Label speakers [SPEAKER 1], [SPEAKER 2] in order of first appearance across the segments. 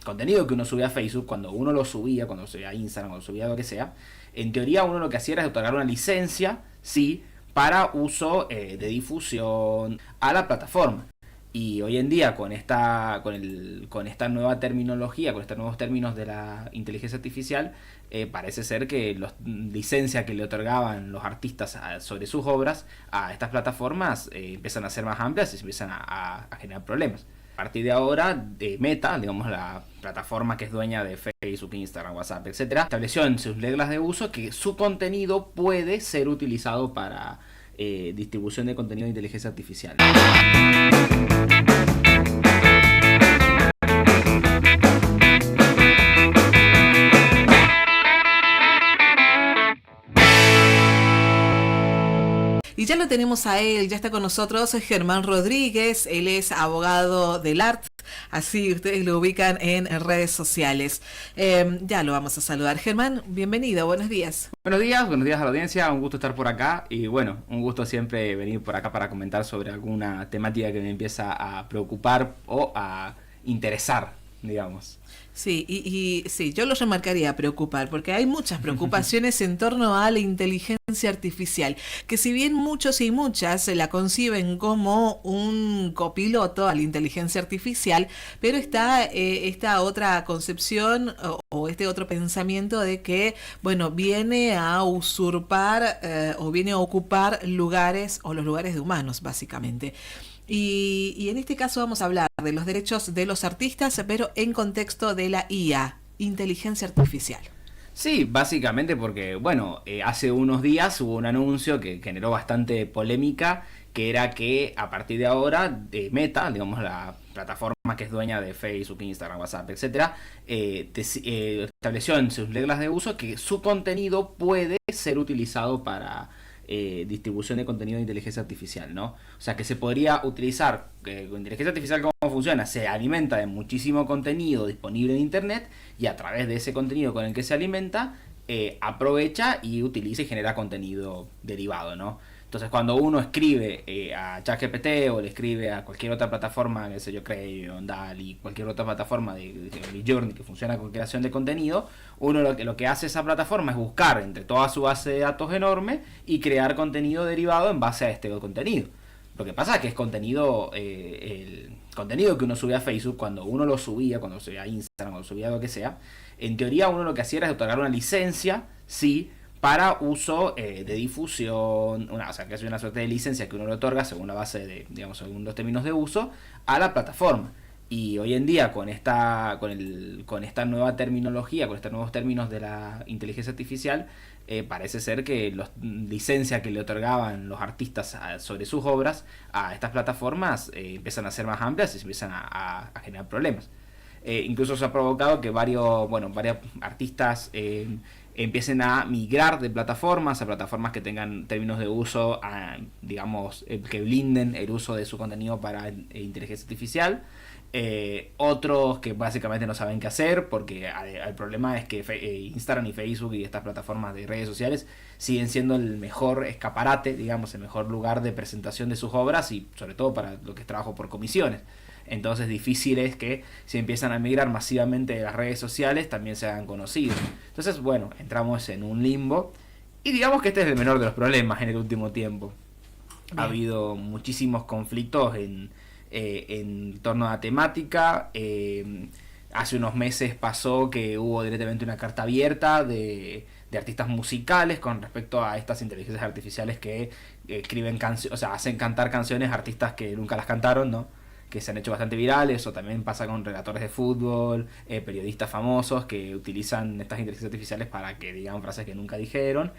[SPEAKER 1] contenido que uno subía a Facebook, cuando uno lo subía, cuando subía a Instagram, cuando subía lo que sea, en teoría uno lo que hacía era otorgar una licencia, sí, para uso de difusión a la plataforma. Y hoy en día con esta nueva terminología, con estos nuevos términos de la inteligencia artificial, parece ser que las licencias que le otorgaban los artistas sobre sus obras a estas plataformas empiezan a ser más amplias y se empiezan a generar problemas. A partir de ahora, de Meta, digamos la plataforma que es dueña de Facebook, Instagram, WhatsApp, etcétera, estableció en sus reglas de uso que su contenido puede ser utilizado para distribución de contenido de inteligencia artificial.
[SPEAKER 2] Y ya lo tenemos a él, ya está con nosotros Germán Rodríguez, él es abogado del arte, así ustedes lo ubican en redes sociales. Ya lo vamos a saludar. Germán, bienvenido, buenos días.
[SPEAKER 1] Buenos días a la audiencia, un gusto estar por acá y bueno, un gusto siempre venir por acá para comentar sobre alguna temática que me empieza a preocupar o a interesar, digamos.
[SPEAKER 2] Sí, y sí, yo lo remarcaría preocupar, porque hay muchas preocupaciones en torno a la inteligencia artificial, que si bien muchos y muchas se la conciben como un copiloto a la inteligencia artificial, pero está esta otra concepción o este otro pensamiento de que, bueno, viene a usurpar o viene a ocupar lugares o los lugares de humanos, básicamente. Y en este caso vamos a hablar de los derechos de los artistas, pero en contexto de la IA, inteligencia artificial.
[SPEAKER 1] Sí, básicamente porque, bueno, hace unos días hubo un anuncio que generó bastante polémica, que era que a partir de ahora, de Meta, digamos la plataforma que es dueña de Facebook, Instagram, WhatsApp, etcétera, estableció en sus reglas de uso que su contenido puede ser utilizado para distribución de contenido de inteligencia artificial, ¿no? O sea, que se podría utilizar, con inteligencia artificial, ¿cómo funciona? Se alimenta de muchísimo contenido disponible en internet y a través de ese contenido con el que se alimenta, aprovecha y utiliza y genera contenido derivado, ¿no? Entonces, cuando uno escribe a ChatGPT o le escribe a cualquier otra plataforma, qué sé yo, Crayon, DALL-E, cualquier otra plataforma de Midjourney que funciona con creación de contenido, uno lo que hace esa plataforma es buscar entre toda su base de datos enorme y crear contenido derivado en base a este contenido. Lo que pasa es que es contenido, el contenido que uno sube a Facebook, cuando uno lo subía, cuando subía a Instagram, cuando subía lo que sea, en teoría uno lo que hacía era otorgar una licencia, sí, para uso de difusión, o sea, que es una suerte de licencia que uno le otorga según la base de, digamos, según los términos de uso, a la plataforma. Y hoy en día con esta nueva terminología, con estos nuevos términos de la inteligencia artificial, parece ser que las licencias que le otorgaban los artistas sobre sus obras a estas plataformas empiezan a ser más amplias y se empiezan a generar problemas. Incluso se ha provocado que varios artistas empiecen a migrar de plataformas a plataformas que tengan términos de uso, digamos, que blinden el uso de su contenido para inteligencia artificial. Otros que básicamente no saben qué hacer, porque el problema es que Instagram y Facebook y estas plataformas de redes sociales siguen siendo el mejor escaparate, digamos, el mejor lugar de presentación de sus obras y sobre todo para lo que es trabajo por comisiones. Entonces difícil es que si empiezan a migrar masivamente de las redes sociales también se hagan conocidos. Entonces, bueno, entramos en un limbo y digamos que este es el menor de los problemas en el último tiempo. Bien. Ha habido muchísimos conflictos en torno a la temática. Hace unos meses pasó que hubo directamente una carta abierta de artistas musicales con respecto a estas inteligencias artificiales que escriben canciones, o sea, hacen cantar canciones a artistas que nunca las cantaron, ¿no? Que se han hecho bastante virales, o también pasa con relatores de fútbol, periodistas famosos que utilizan estas inteligencias artificiales para que digan frases que nunca dijeron.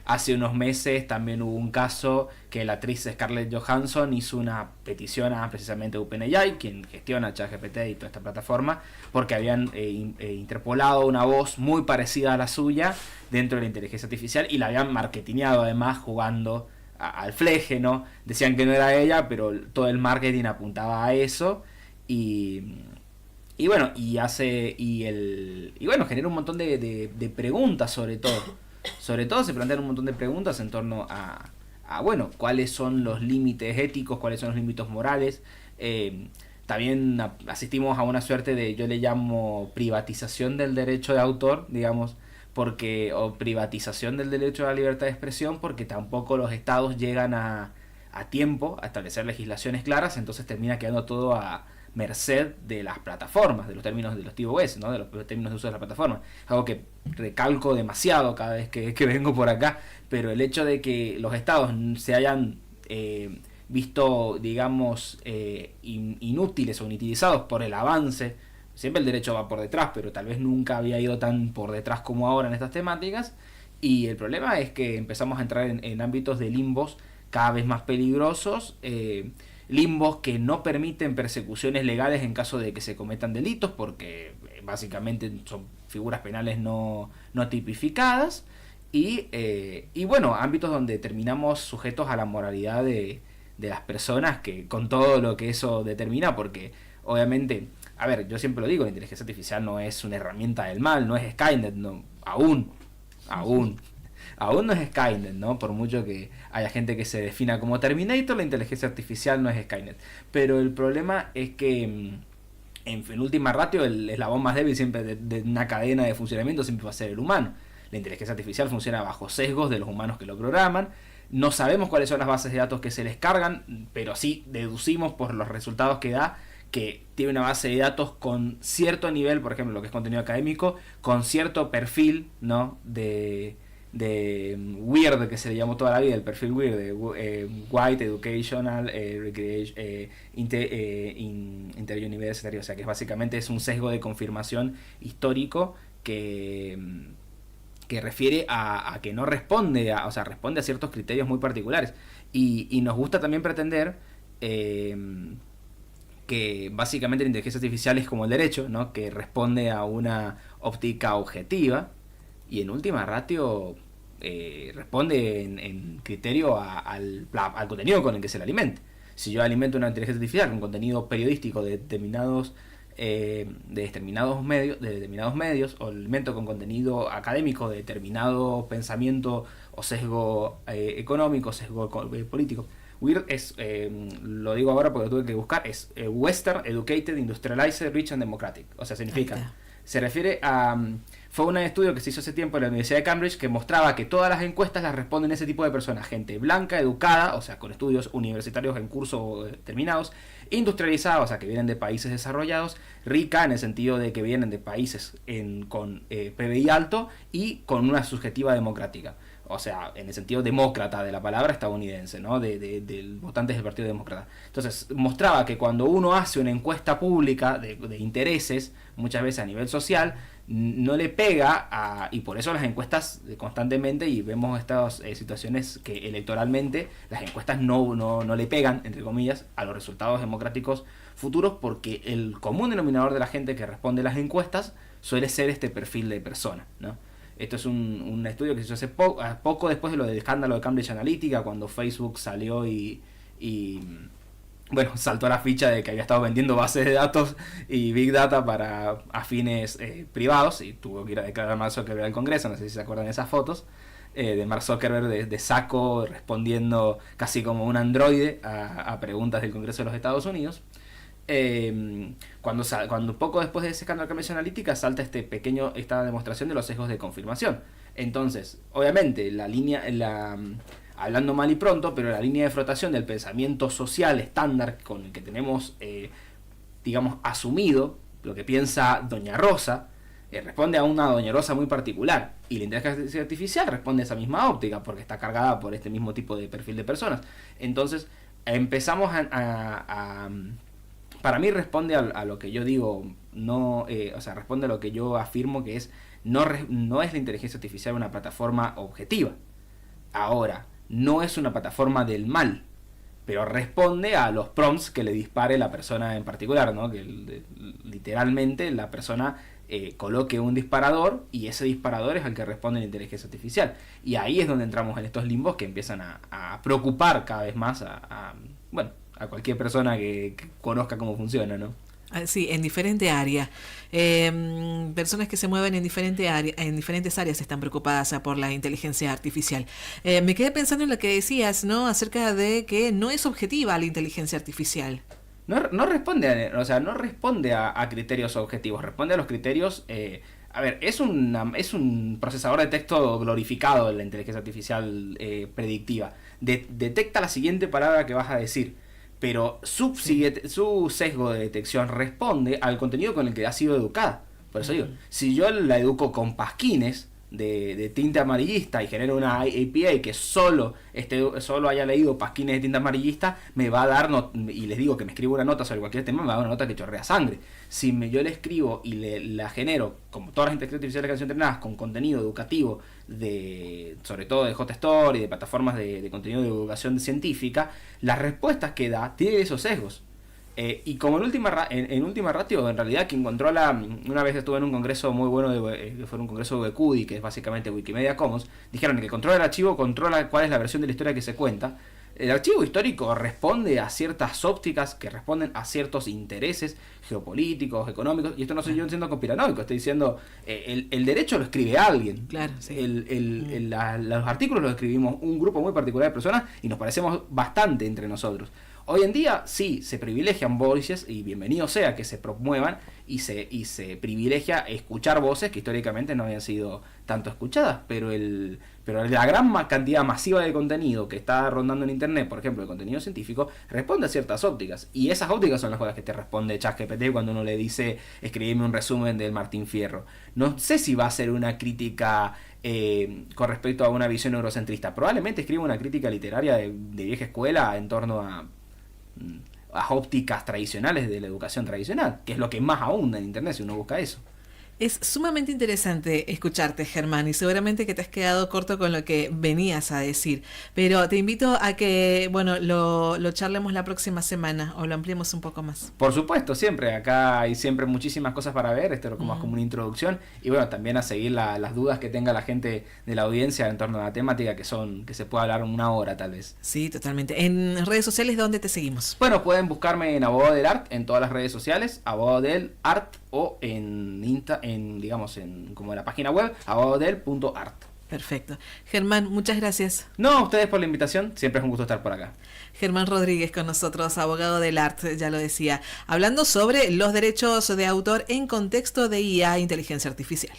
[SPEAKER 1] Hace unos meses también hubo un caso que la actriz Scarlett Johansson hizo una petición a precisamente OpenAI, quien gestiona ChatGPT y toda esta plataforma, porque habían interpolado una voz muy parecida a la suya dentro de la inteligencia artificial y la habían marketineado además jugando al fleje, ¿no? Decían que no era ella, pero todo el marketing apuntaba a eso y bueno, genera un montón de preguntas sobre todo. Sobre todo se plantean un montón de preguntas en torno a bueno, cuáles son los límites éticos, cuáles son los límites morales. también asistimos a una suerte de, yo le llamo privatización del derecho de autor, digamos, porque, o privatización del derecho a la libertad de expresión, porque tampoco los estados llegan a tiempo a establecer legislaciones claras, entonces termina quedando todo a merced de las plataformas, de los términos de los TOS, ¿no? De los términos de uso de la plataforma. Algo que recalco demasiado cada vez que vengo por acá, pero el hecho de que los estados se hayan visto, digamos, inútiles o inutilizados por el avance, siempre el derecho va por detrás, pero tal vez nunca había ido tan por detrás como ahora en estas temáticas, y el problema es que empezamos a entrar en ámbitos de limbos cada vez más peligrosos, limbos que no permiten persecuciones legales en caso de que se cometan delitos, porque básicamente son figuras penales no tipificadas, y bueno, ámbitos donde terminamos sujetos a la moralidad de las personas, que con todo lo que eso determina, porque obviamente, a ver, yo siempre lo digo, la inteligencia artificial no es una herramienta del mal, no es Skynet, no, aún no es Skynet, ¿no? Por mucho que haya gente que se defina como Terminator, la inteligencia artificial no es Skynet. Pero el problema es que, en última ratio, el eslabón más débil siempre de una cadena de funcionamiento siempre va a ser el humano. La inteligencia artificial funciona bajo sesgos de los humanos que lo programan. No sabemos cuáles son las bases de datos que se les cargan, pero sí deducimos por los resultados que da que tiene una base de datos con cierto nivel, por ejemplo, lo que es contenido académico, con cierto perfil, ¿no? de weird, que se le llamó toda la vida, el perfil weird, de white, educational, interuniversity, o sea que básicamente es un sesgo de confirmación histórico que refiere a que no responde o sea, responde a ciertos criterios muy particulares, y nos gusta también pretender que básicamente la inteligencia artificial es como el derecho, ¿no? Que responde a una óptica objetiva, y en última ratio responde en criterio al contenido con el que se le alimente. Si yo alimento una inteligencia artificial con contenido periodístico de determinados medios, o alimento con contenido académico de determinado pensamiento o sesgo económico, sesgo político. Weird es, lo digo ahora porque lo tuve que buscar, es Western, Educated, Industrialized, Rich and Democratic. O sea, significa, se refiere a... Fue un estudio que se hizo hace tiempo en la Universidad de Cambridge que mostraba que todas las encuestas las responden ese tipo de personas: gente blanca, educada, o sea, con estudios universitarios en curso terminados, industrializada, o sea, que vienen de países desarrollados, rica en el sentido de que vienen de países con PBI alto y con una subjetiva democrática. O sea, en el sentido demócrata de la palabra estadounidense, ¿no? De votantes del Partido Demócrata. Entonces, mostraba que cuando uno hace una encuesta pública de intereses, muchas veces a nivel social, no le pega y por eso las encuestas constantemente, y vemos estas situaciones que electoralmente las encuestas no le pegan, entre comillas, a los resultados democráticos futuros, porque el común denominador de la gente que responde a las encuestas suele ser este perfil de persona, ¿no? Esto es un estudio que se hizo hace poco después de lo del escándalo de Cambridge Analytica, cuando Facebook salió y bueno, saltó a la ficha de que había estado vendiendo bases de datos y Big Data a fines privados, y tuvo que ir a declarar a Mark Zuckerberg al Congreso. No sé si se acuerdan de esas fotos de Mark Zuckerberg de saco, respondiendo casi como un androide a preguntas del Congreso de los Estados Unidos. Cuando poco después de ese escándalo de Cambridge Analytica salta esta demostración de los sesgos de confirmación. Entonces, obviamente, hablando mal y pronto, pero la línea de flotación del pensamiento social estándar con el que tenemos, digamos, asumido lo que piensa Doña Rosa, responde a una Doña Rosa muy particular, y la inteligencia artificial responde a esa misma óptica porque está cargada por este mismo tipo de perfil de personas. Entonces empezamos para mí responde a lo que yo digo, o sea, responde a lo que yo afirmo, que es no es la inteligencia artificial una plataforma objetiva. Ahora, no es una plataforma del mal, pero responde a los prompts que le dispare la persona en particular, ¿no? Que literalmente la persona coloque un disparador, y ese disparador es al que responde la inteligencia artificial. Y ahí es donde entramos en estos limbos que empiezan a preocupar cada vez más a cualquier persona que conozca cómo funciona, ¿no?
[SPEAKER 2] Sí, en diferente área. Personas que se mueven en diferentes áreas están preocupadas por la inteligencia artificial. Me quedé pensando en lo que decías, ¿no? Acerca de que no es objetiva la inteligencia artificial.
[SPEAKER 1] no responde o sea, no responde a criterios objetivos, responde a los criterios... a ver, es un procesador de texto glorificado, la inteligencia artificial predictiva. Detecta la siguiente palabra que vas a decir, pero su sesgo de detección responde al contenido con el que ha sido educada. Por eso digo, si yo la educo con pasquines de tinte amarillista y genero una API que solo haya leído pasquines de tinte amarillista, me va a dar, y les digo que me escribo una nota sobre cualquier tema, me va a dar una nota que chorrea sangre. Si yo le escribo y la genero, como todas las inteligencias artificiales que han sido entrenadas, con contenido educativo, sobre todo de JSTOR y de plataformas de contenido de divulgación científica, las respuestas que da tienen esos sesgos. Y como en última ratio, en realidad quien controla, una vez estuve en un congreso muy bueno, que fue un congreso de Wikudi, que es básicamente Wikimedia Commons, dijeron que controla el archivo, controla cuál es la versión de la historia que se cuenta. El archivo histórico responde a ciertas ópticas que responden a ciertos intereses geopolíticos, económicos, y esto no soy yo siendo conspiranoico, estoy diciendo, el derecho lo escribe alguien.
[SPEAKER 2] Claro, sí.
[SPEAKER 1] Los artículos los escribimos un grupo muy particular de personas y nos parecemos bastante entre nosotros. Hoy en día sí se privilegian voces, y bienvenido sea que se promuevan, y se privilegia escuchar voces que históricamente no habían sido tanto escuchadas, pero la gran cantidad masiva de contenido que está rondando en internet, por ejemplo el contenido científico, responde a ciertas ópticas, y esas ópticas son las cosas que te responde ChatGPT cuando uno le dice escribime un resumen del Martín Fierro. No sé si va a ser una crítica con respecto a una visión eurocentrista, probablemente escriba una crítica literaria de vieja escuela en torno a ópticas tradicionales de la educación tradicional, que es lo que más abunda en internet si uno busca eso.
[SPEAKER 2] Es sumamente interesante escucharte, Germán, y seguramente que te has quedado corto con lo que venías a decir, pero te invito a que, bueno, lo charlemos la próxima semana o lo ampliemos un poco más.
[SPEAKER 1] Por supuesto, siempre, acá hay siempre muchísimas cosas para ver, esto es como más como una introducción, y bueno, también a seguir las dudas que tenga la gente de la audiencia en torno a la temática, que se puede hablar una hora tal vez.
[SPEAKER 2] Sí, totalmente. En redes sociales, ¿dónde te seguimos?
[SPEAKER 1] Bueno, pueden buscarme en Abogado del Art en todas las redes sociales, Abogado del Art, o como la página web abogadodel.art.
[SPEAKER 2] Perfecto. Germán, muchas gracias.
[SPEAKER 1] No, a ustedes por la invitación, siempre es un gusto estar por acá.
[SPEAKER 2] Germán Rodríguez con nosotros, abogado del arte, ya lo decía, hablando sobre los derechos de autor en contexto de IA, inteligencia artificial.